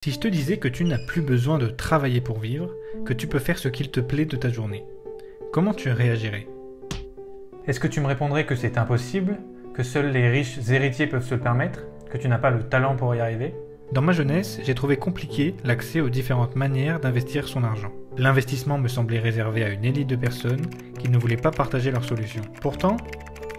Si je te disais que tu n'as plus besoin de travailler pour vivre, que tu peux faire ce qu'il te plaît de ta journée, comment tu réagirais? Est-ce que tu me répondrais que c'est impossible, que seuls les riches héritiers peuvent se le permettre, que tu n'as pas le talent pour y arriver? Dans ma jeunesse, j'ai trouvé compliqué l'accès aux différentes manières d'investir son argent. L'investissement me semblait réservé à une élite de personnes qui ne voulaient pas partager leurs solutions. Pourtant,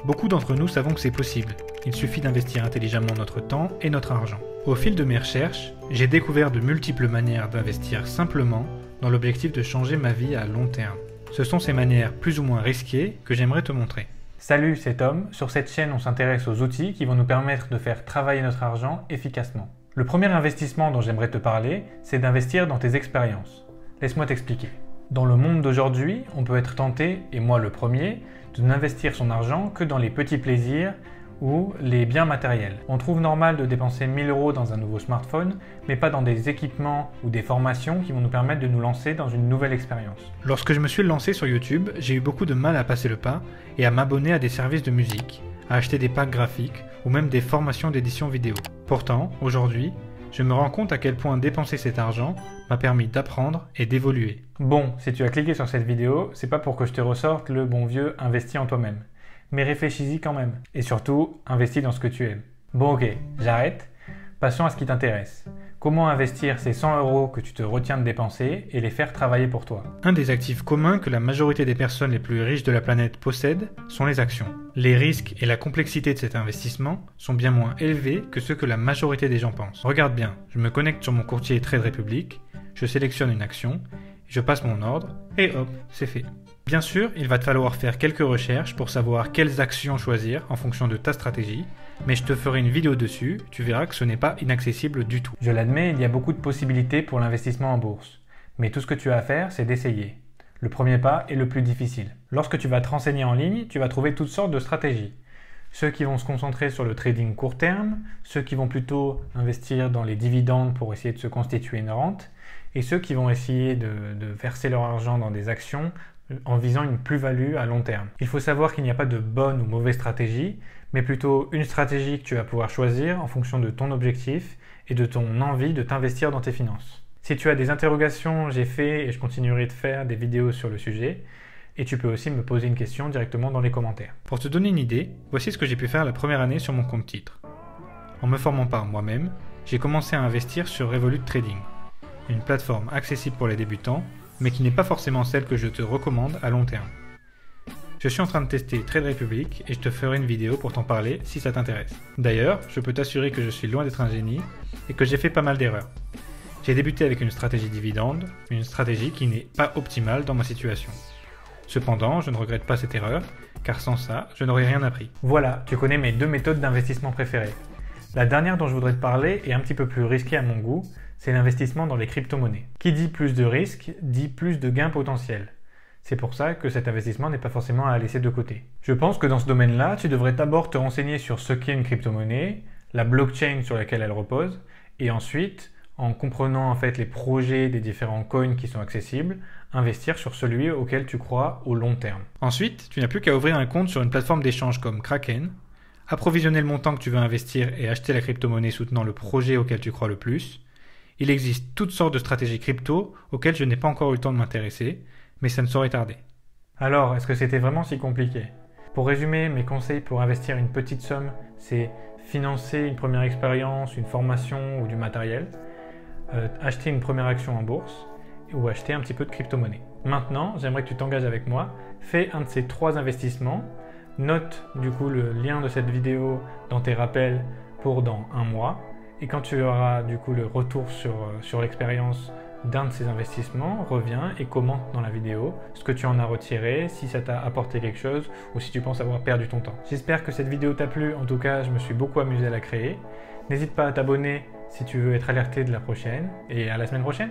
beaucoup d'entre nous savons que c'est possible. Il suffit d'investir intelligemment notre temps et notre argent. Au fil de mes recherches, j'ai découvert de multiples manières d'investir simplement dans l'objectif de changer ma vie à long terme. Ce sont ces manières plus ou moins risquées que j'aimerais te montrer. Salut, c'est Tom. Sur cette chaîne, on s'intéresse aux outils qui vont nous permettre de faire travailler notre argent efficacement. Le premier investissement dont j'aimerais te parler, c'est d'investir dans tes expériences. Laisse-moi t'expliquer. Dans le monde d'aujourd'hui, on peut être tenté, et moi le premier, de n'investir son argent que dans les petits plaisirs ou les biens matériels. On trouve normal de dépenser 1000 € dans un nouveau smartphone, mais pas dans des équipements ou des formations qui vont nous permettre de nous lancer dans une nouvelle expérience. Lorsque je me suis lancé sur YouTube, j'ai eu beaucoup de mal à passer le pas et à m'abonner à des services de musique, à acheter des packs graphiques ou même des formations d'édition vidéo. Pourtant, aujourd'hui, je me rends compte à quel point dépenser cet argent m'a permis d'apprendre et d'évoluer. Bon, si tu as cliqué sur cette vidéo, c'est pas pour que je te ressorte le bon vieux investis en toi-même. Mais réfléchis-y quand même. Et surtout, investis dans ce que tu aimes. Bon ok, j'arrête. Passons à ce qui t'intéresse. Comment investir ces 100 € que tu te retiens de dépenser et les faire travailler pour toi? Un des actifs communs que la majorité des personnes les plus riches de la planète possèdent sont les actions. Les risques et la complexité de cet investissement sont bien moins élevés que ceux que la majorité des gens pensent. Regarde bien, je me connecte sur mon courtier Trade Republic, je sélectionne une action, je passe mon ordre et hop, c'est fait. Bien sûr, il va te falloir faire quelques recherches pour savoir quelles actions choisir en fonction de ta stratégie, mais je te ferai une vidéo dessus, tu verras que ce n'est pas inaccessible du tout. Je l'admets, il y a beaucoup de possibilités pour l'investissement en bourse, mais tout ce que tu as à faire, c'est d'essayer. Le premier pas est le plus difficile. Lorsque tu vas te renseigner en ligne, tu vas trouver toutes sortes de stratégies. Ceux qui vont se concentrer sur le trading court terme, ceux qui vont plutôt investir dans les dividendes pour essayer de se constituer une rente, et ceux qui vont essayer de verser leur argent dans des actions en visant une plus-value à long terme. Il faut savoir qu'il n'y a pas de bonne ou mauvaise stratégie, mais plutôt une stratégie que tu vas pouvoir choisir en fonction de ton objectif et de ton envie de t'investir dans tes finances. Si tu as des interrogations, j'ai fait et je continuerai de faire des vidéos sur le sujet, et tu peux aussi me poser une question directement dans les commentaires. Pour te donner une idée, voici ce que j'ai pu faire la première année sur mon compte titre. En me formant par moi-même, j'ai commencé à investir sur Revolut Trading, une plateforme accessible pour les débutants, mais qui n'est pas forcément celle que je te recommande à long terme. Je suis en train de tester Trade Republic et je te ferai une vidéo pour t'en parler si ça t'intéresse. D'ailleurs, je peux t'assurer que je suis loin d'être un génie et que j'ai fait pas mal d'erreurs. J'ai débuté avec une stratégie dividende, une stratégie qui n'est pas optimale dans ma situation. Cependant, je ne regrette pas cette erreur, car sans ça, je n'aurais rien appris. Voilà, tu connais mes deux méthodes d'investissement préférées. La dernière dont je voudrais te parler est un petit peu plus risquée à mon goût, c'est l'investissement dans les crypto-monnaies. Qui dit plus de risques, dit plus de gains potentiels. C'est pour ça que cet investissement n'est pas forcément à laisser de côté. Je pense que dans ce domaine-là, tu devrais d'abord te renseigner sur ce qu'est une crypto-monnaie, la blockchain sur laquelle elle repose, et ensuite, en comprenant en fait les projets des différents coins qui sont accessibles, investir sur celui auquel tu crois au long terme. Ensuite, tu n'as plus qu'à ouvrir un compte sur une plateforme d'échange comme Kraken, approvisionner le montant que tu veux investir et acheter la crypto-monnaie soutenant le projet auquel tu crois le plus. Il existe toutes sortes de stratégies crypto auxquelles je n'ai pas encore eu le temps de m'intéresser, mais ça ne saurait tarder. Alors, est-ce que c'était vraiment si compliqué? Pour résumer, mes conseils pour investir une petite somme, c'est financer une première expérience, une formation ou du matériel, acheter une première action en bourse ou acheter un petit peu de crypto-monnaie. Maintenant, j'aimerais que tu t'engages avec moi, fais un de ces 3 investissements, note du coup le lien de cette vidéo dans tes rappels pour dans un mois, et quand tu auras du coup le retour sur l'expérience d'un de ces investissements, reviens et commente dans la vidéo ce que tu en as retiré, si ça t'a apporté quelque chose ou si tu penses avoir perdu ton temps. J'espère que cette vidéo t'a plu, en tout cas je me suis beaucoup amusé à la créer. N'hésite pas à t'abonner si tu veux être alerté de la prochaine et à la semaine prochaine.